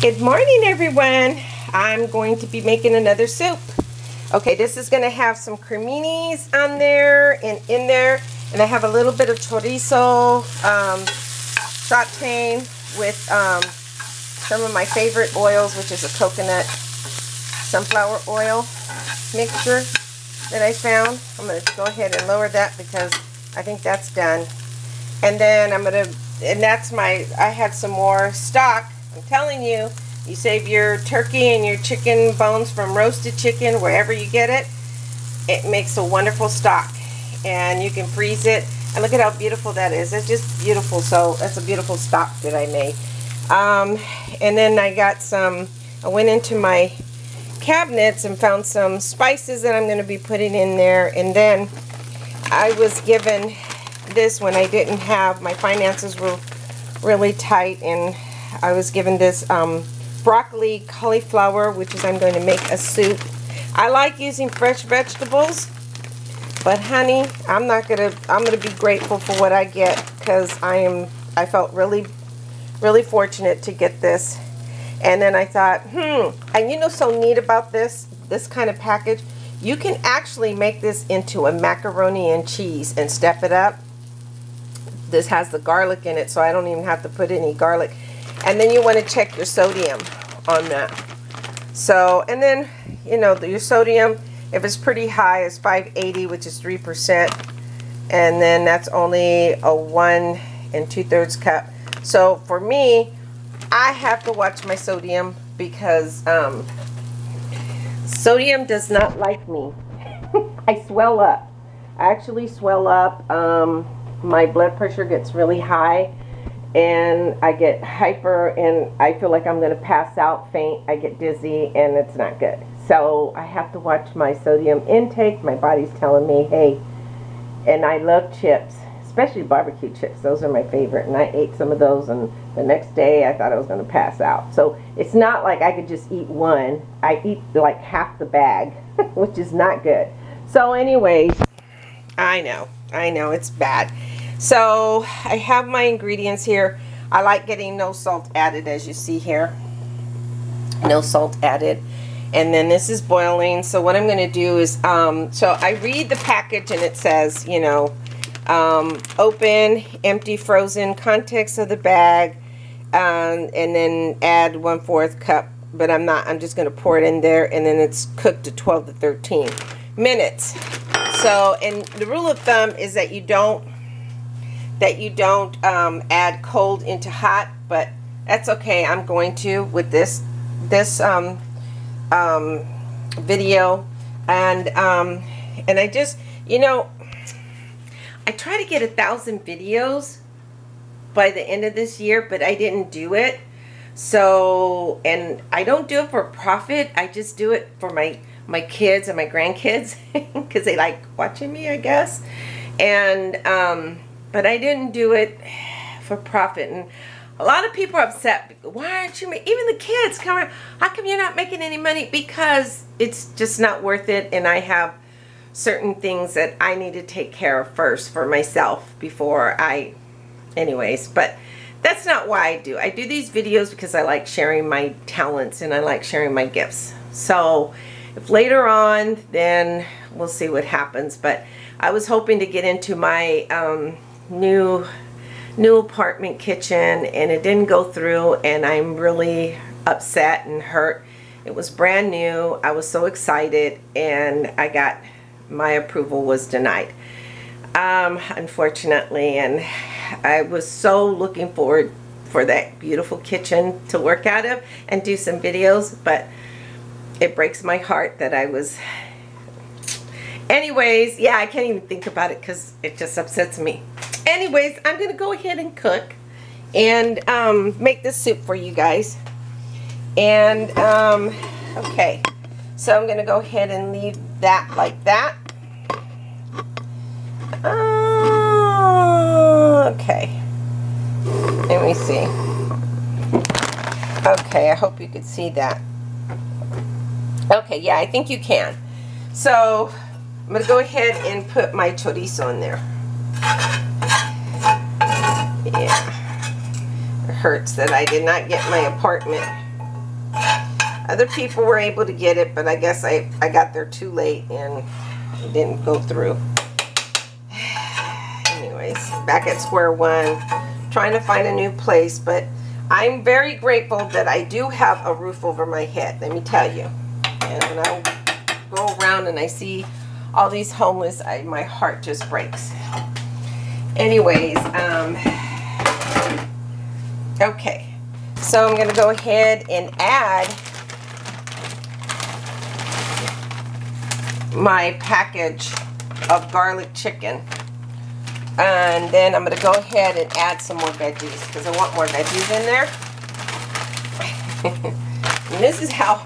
Good morning, everyone. I'm going to be making another soup. Okay, this is going to have some creminis on there and in there, and I have a little bit of chorizo sauteing with some of my favorite oils, which is a coconut sunflower oil mixture that I found. I'm going to go ahead and lower that because I think that's done. And then I had some more stock. I'm telling you, you save your turkey and your chicken bones from roasted chicken, wherever you get it. It makes a wonderful stock, and you can freeze it. And look at how beautiful that is. It's just beautiful. So that's a beautiful stock that I made. And then I went into my cabinets and found some spices that I'm going to be putting in there. And then I was given this when I didn't have, my finances were really tight, and I was given this broccoli cauliflower, which is I'm going to make a soup. I like using fresh vegetables, but honey, I'm gonna be grateful for what I get, because I felt really fortunate to get this. And then I thought, and you know, so neat about this kind of package, you can actually make this into a macaroni and cheese and step it up. This has the garlic in it, so I don't even have to put any garlic. And then you want to check your sodium on that. So, and then, you know, your sodium, if it's pretty high, is 580, which is 3%. And then that's only a 1 2/3 cup. So for me, I have to watch my sodium because sodium does not like me. I swell up. I actually swell up. My blood pressure gets really high, and I get hyper, and I feel like I'm going to pass out, faint. I get dizzy, and it's not good. So I have to watch my sodium intake. My body's telling me, hey. And I love chips, especially barbecue chips. Those are my favorite, and I ate some of those, and the next day I thought I was going to pass out. So it's not like I could just eat one. I eat like half the bag, which is not good. So anyways, I know it's bad. So I have my ingredients here. I like getting no salt added, as you see here. No salt added. And then this is boiling. So what I'm going to do is, so I read the package, and it says, you know, open, empty, frozen, context of the bag, and then add 1/4 cup. But I'm just going to pour it in there, and then it's cooked to 12 to 13 minutes. So, and the rule of thumb is that you don't add cold into hot, but that's okay. I'm going to with this video, and I just, you know, I try to get 1,000 videos by the end of this year, but I didn't do it. So, and I don't do it for profit. I just do it for my kids and my grandkids because they like watching me, I guess. And but I didn't do it for profit. And a lot of people are upset. Why aren't you making, even the kids come around, how come you're not making any money? Because it's just not worth it, and I have certain things that I need to take care of first for myself before anyways. But that's not why I do these videos, because I like sharing my talents and I like sharing my gifts. So if later on, then we'll see what happens. But I was hoping to get into my new apartment kitchen, and it didn't go through, and I'm really upset and hurt. It was brand new. I was so excited, and my approval was denied, unfortunately. And I was so looking forward for that beautiful kitchen to work out of and do some videos, but it breaks my heart that I was. Anyways, yeah, I can't even think about it because it just upsets me. Anyways, I'm going to go ahead and cook and make this soup for you guys. And, okay. So I'm going to go ahead and leave that like that. Okay. Let me see. Okay, I hope you could see that. Okay, yeah, I think you can. So I'm going to go ahead and put my chorizo in there. Yeah, it hurts that I did not get my apartment Other people were able to get it, but I guess I got there too late and it didn't go through. Anyways, back at square one, trying to find a new place, but I'm very grateful that I do have a roof over my head, let me tell you. And when I go around and I see all these homeless, my heart just breaks. Anyways, okay. So I'm going to go ahead and add my package of garlic chicken. And then I'm going to go ahead and add some more veggies because I want more veggies in there. And this is how,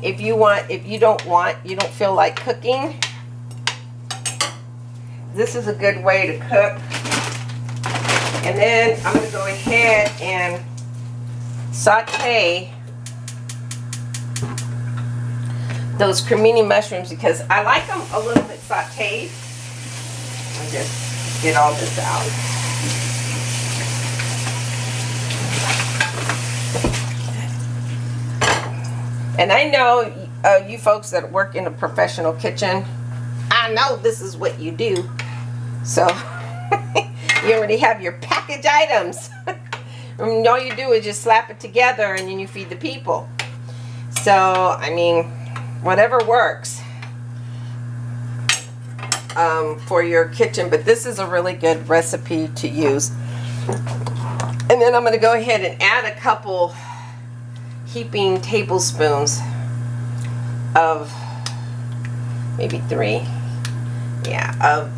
if you don't feel like cooking, this is a good way to cook. And then I'm going to go ahead and saute those cremini mushrooms because I like them a little bit sauteed. I'll just get all this out. And I know you folks that work in a professional kitchen, I know this is what you do. So you already have your package items. And all you do is just slap it together and then you feed the people. So, I mean, whatever works for your kitchen. But this is a really good recipe to use. And then I'm going to go ahead and add a couple heaping tablespoons of, maybe 3, yeah, of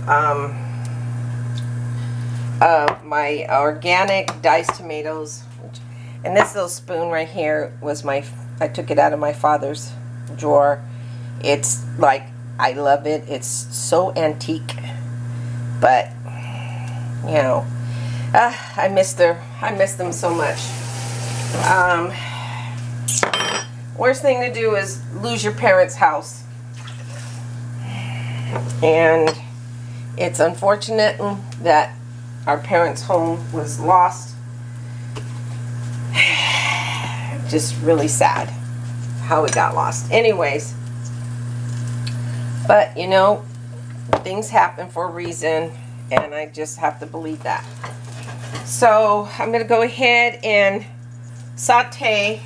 my organic diced tomatoes. And this little spoon right here was I took it out of my father's drawer. It's like, I love it. It's so antique, but you know, I miss them so much. Worst thing to do is lose your parents' house, and it's unfortunate that our parents' home was lost. Just really sad how it got lost. Anyways, but you know, things happen for a reason, and I just have to believe that. So I'm going to go ahead and saute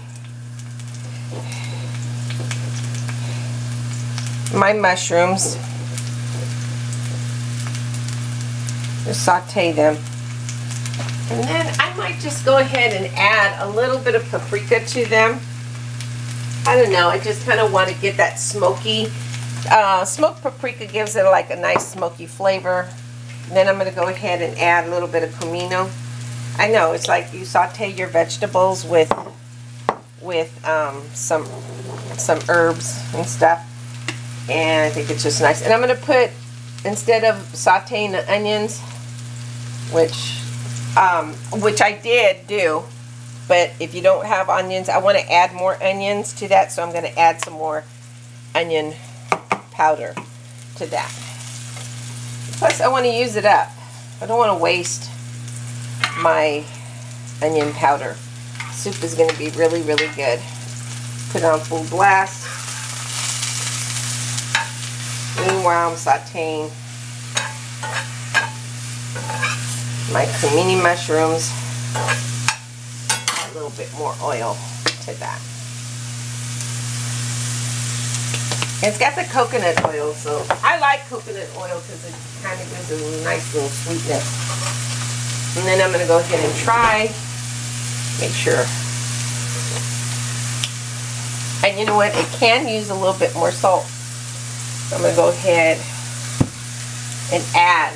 my mushrooms. Just saute them. And then I might just go ahead and add a little bit of paprika to them. I don't know, I just kind of want to get that smoky, smoked paprika gives it like a nice smoky flavor. And then I'm going to go ahead and add a little bit of comino. I know, it's like you saute your vegetables with some herbs and stuff. And I think it's just nice. And I'm going to put, instead of sauteing the onions, which I did do, but if you don't have onions, I want to add more onions to that, so I'm going to add some more onion powder to that. Plus, I want to use it up. I don't want to waste my onion powder. Soup is going to be really, really good. Put it on full blast. Meanwhile, I'm sauteing my cremini mushrooms. A little bit more oil to that. It's got the coconut oil, so I like coconut oil because it kind of gives it a nice little sweetness. And then I'm going to go ahead and try, make sure. And you know what? It can use a little bit more salt. So I'm going to go ahead and add.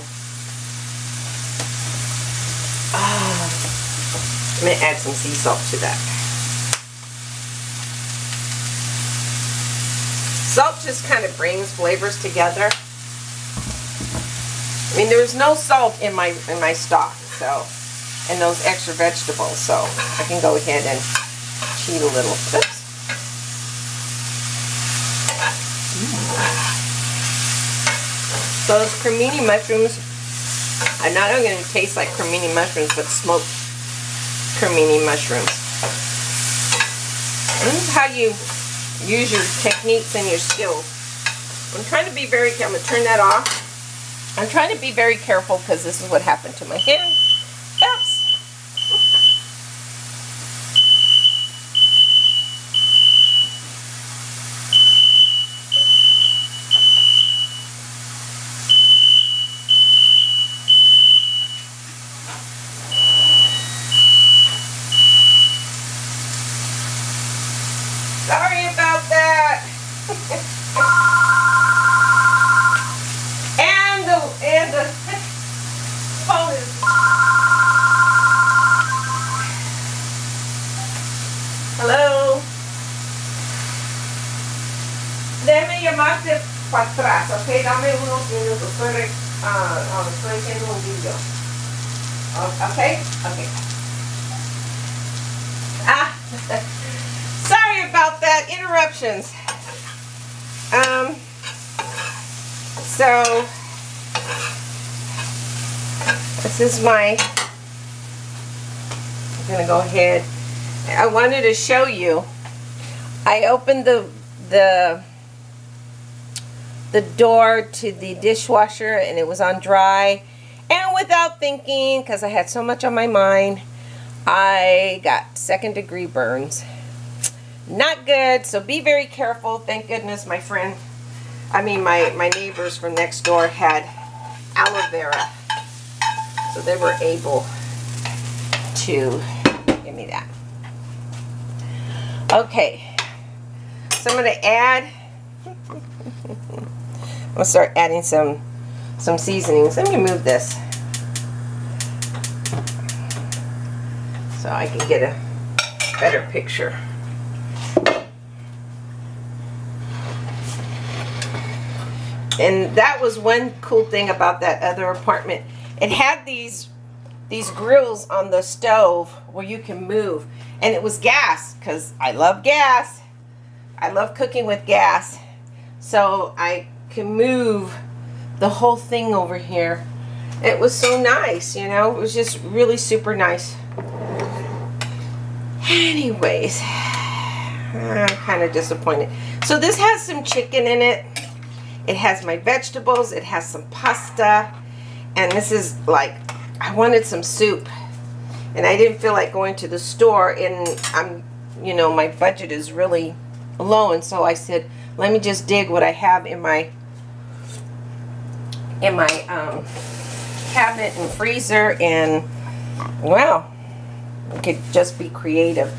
I'm going to add some sea salt to that. Salt just kind of brings flavors together. I mean, there's no salt in my stock, so, and those extra vegetables, so I can go ahead and cheat a little. Oops. So those cremini mushrooms are not only going to taste like cremini mushrooms, but smoked cremini mushrooms. this is how you use your techniques and your skills. I'm trying to be very careful. I'm going to turn that off. I'm trying to be very careful because this is what happened to my hand. Oops. Sorry about that. and the phone is. Hello. Déjame llamarte para atrás, ¿ok? Dame unos minutos. Estoy haciendo un video. ¿Ok? Ok. Ah. Sorry about that, interruptions. So this is my, I'm gonna go ahead. I wanted to show you. I opened the door to the dishwasher and it was on dry, and without thinking, because I had so much on my mind, I got second-degree burns. Not good, so be very careful. Thank goodness my neighbors from next door had aloe vera, so they were able to give me that. Okay, so I'm going to add, I'm going to start adding some seasonings. Let me move this so I can get a better picture. And that was one cool thing about that other apartment. It had these grills on the stove where you can move. And it was gas, because I love gas. I love cooking with gas. So I can move the whole thing over here. It was so nice, you know. It was just really super nice. Anyways, I'm kind of disappointed. So this has some chicken in it. It has my vegetables, it has some pasta, and this is like, I wanted some soup, and I didn't feel like going to the store, and you know, my budget is really low, and so I said, let me just dig what I have in my cabinet and freezer, and well, I could just be creative.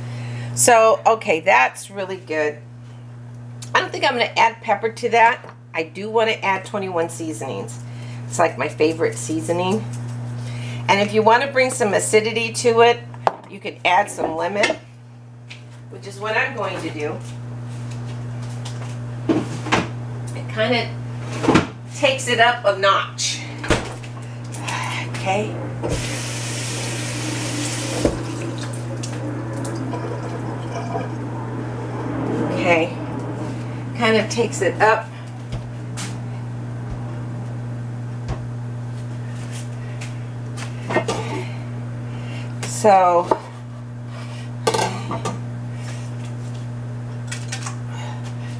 So, okay, that's really good. I don't think I'm going to add pepper to that. I do want to add 21 seasonings. It's like my favorite seasoning. And if you want to bring some acidity to it, you could add some lemon, which is what I'm going to do. It kind of takes it up a notch. Okay. Okay. Kind of takes it up. So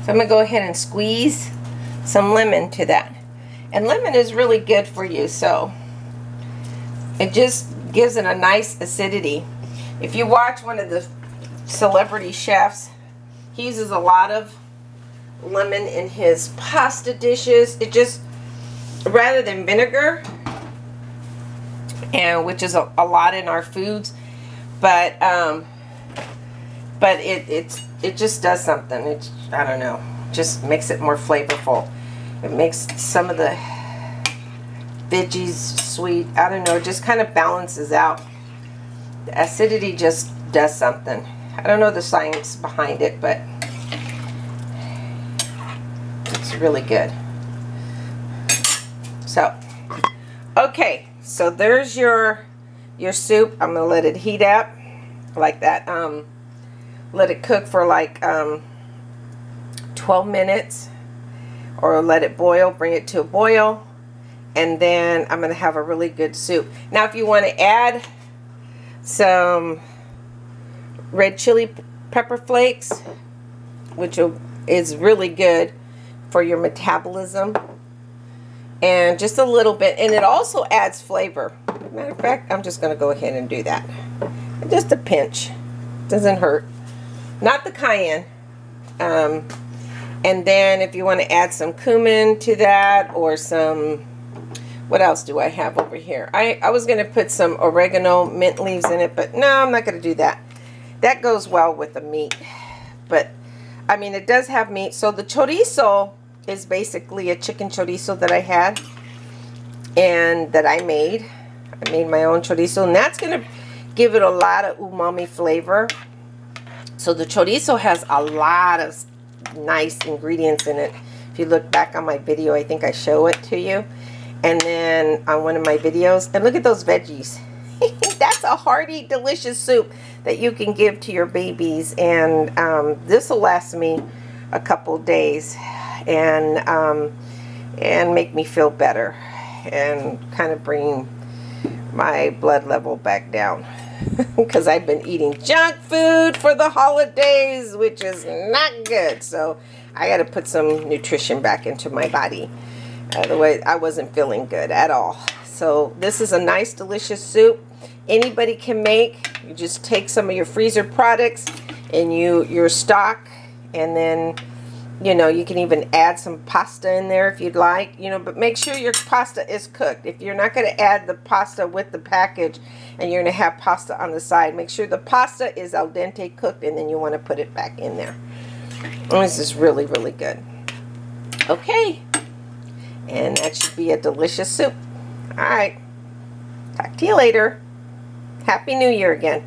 I'm going to go ahead and squeeze some lemon to that. And lemon is really good for you, so it just gives it a nice acidity. If you watch one of the celebrity chefs, he uses a lot of lemon in his pasta dishes. It just, rather than vinegar, and which is a lot in our foods, but it just does something. It's, I don't know, just makes it more flavorful. It makes some of the veggies sweet. I don't know, it just kind of balances out. The acidity just does something. I don't know the science behind it, but it's really good. So, okay. So there's your soup. I'm going to let it heat up like that. Let it cook for like 12 minutes, or let it boil, bring it to a boil, and then I'm going to have a really good soup. Now if you want to add some red chili pepper flakes, which is really good for your metabolism. And just a little bit, and it also adds flavor. Matter of fact, I'm just going to go ahead and do that. Just a pinch. Doesn't hurt. Not the cayenne. And then if you want to add some cumin to that, or some, what else do I have over here? I was going to put some oregano, mint leaves in it, but no, I'm not going to do that. That goes well with the meat. But, I mean, it does have meat. So the chorizo is basically a chicken chorizo that I had and that I made. I made my own chorizo, and that's going to give it a lot of umami flavor. So the chorizo has a lot of nice ingredients in it. If you look back on my video, I think I show it to you. And then on one of my videos, and look at those veggies. That's a hearty, delicious soup that you can give to your babies. And this will last me a couple days and make me feel better and kind of bring my blood level back down. Because I've been eating junk food for the holidays, which is not good. So I got to put some nutrition back into my body. Otherwise, I wasn't feeling good at all. So this is a nice, delicious soup. Anybody can make. You just take some of your freezer products and your stock, and then, you know, you can even add some pasta in there if you'd like, you know, but make sure your pasta is cooked. If you're not going to add the pasta with the package and you're going to have pasta on the side, make sure the pasta is al dente cooked, and then you want to put it back in there. And this is really, really good. Okay. And that should be a delicious soup. All right. Talk to you later. Happy New Year again.